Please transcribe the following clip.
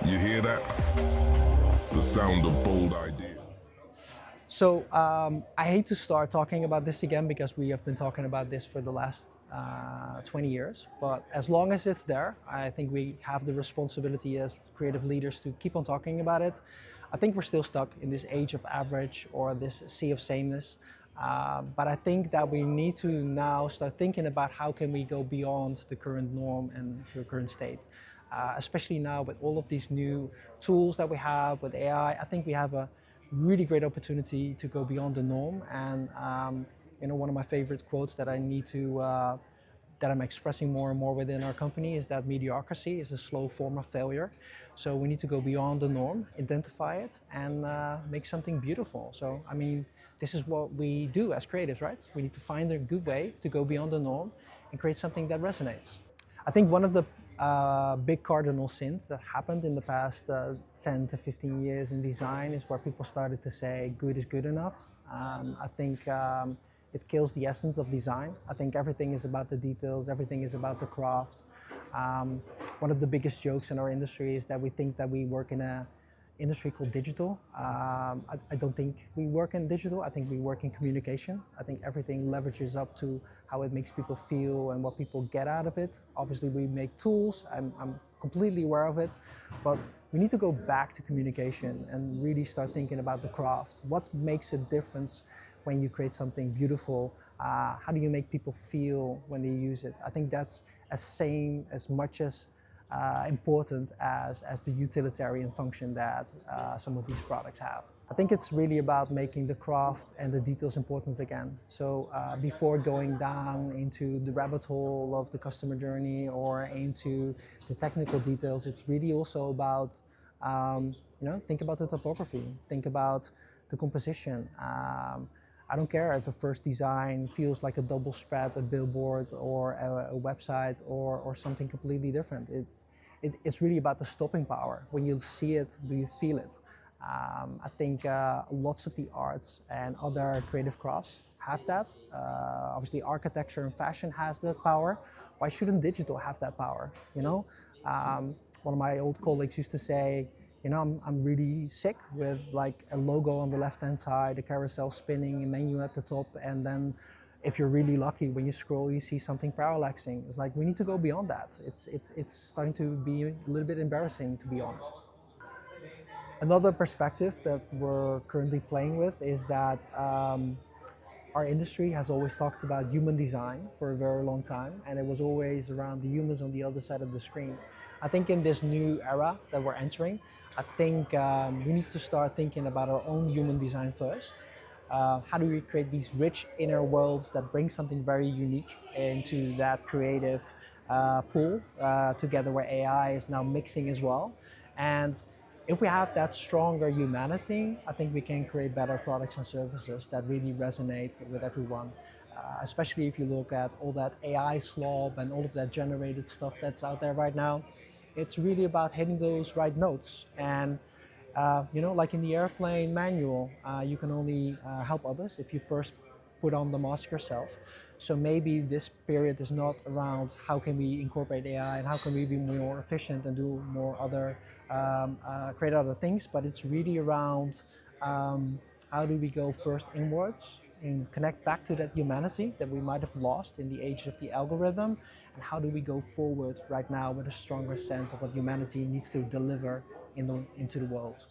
You hear that? The sound of bold ideas. So I hate to start talking about this again because we have been talking about this for the last 20 years. But as long as it's there, I think we have the responsibility as creative leaders to keep on talking about it. I think we're still stuck in this age of average or this sea of sameness. But I think that we need to now start thinking about how can we go beyond the current norm and the current state. Especially now with all of these new tools that we have with AI, I think we have a really great opportunity to go beyond the norm. And one of my favorite quotes that I need to that I'm expressing more and more within our company is that mediocrity is a slow form of failure. So we need to go beyond the norm, identify it, and make something beautiful. So I mean, this is what we do as creatives, right? We need to find a good way to go beyond the norm and create something that resonates. I think one of the big cardinal sins that happened in the past 10 to 15 years in design is where people started to say good is good enough. I think it kills the essence of design. I think everything is about the details, everything is about the craft. One of the biggest jokes in our industry is that we think that we work in a industry called digital. I don't think we work in digital. I think we work in communication. I think everything leverages up to how it makes people feel and what people get out of it. Obviously, we make tools. I'm completely aware of it, but we need to go back to communication and really start thinking about the craft. What makes a difference when you create something beautiful? How do you make people feel when they use it? I think that's as much as important as the utilitarian function that some of these products have. I think it's really about making the craft and the details important again. So before going down into the rabbit hole of the customer journey or into the technical details, it's really also about think about the topography, think about the composition. I don't care if the first design feels like a double spread, a billboard, or a website, or something completely different. It's really about the stopping power. When you see it, do you feel it? I think lots of the arts and other creative crafts have that. Obviously, architecture and fashion has that power. Why shouldn't digital have that power? One of my old colleagues used to say, I'm really sick with like a logo on the left-hand side, a carousel spinning, a menu at the top, and then if you're really lucky, when you scroll, you see something parallaxing. It's like we need to go beyond that. It's starting to be a little bit embarrassing, to be honest. Another perspective that we're currently playing with is that our industry has always talked about human design for a very long time, and it was always around the humans on the other side of the screen. I think in this new era that we're entering, I think we need to start thinking about our own human design first. How do we create these rich inner worlds that bring something very unique into that creative pool together where AI is now mixing as well. And if we have that stronger humanity, I think we can create better products and services that really resonate with everyone. Especially if you look at all that AI slop and all of that generated stuff that's out there right now, it's really about hitting those right notes. And like in the airplane manual, you can only help others if you first put on the mask yourself. So maybe this period is not around how can we incorporate AI and how can we be more efficient and do more other, create other things, but it's really around how do we go first inwards and connect back to that humanity that we might have lost in the age of the algorithm, and how do we go forward right now with a stronger sense of what humanity needs to deliver into the world.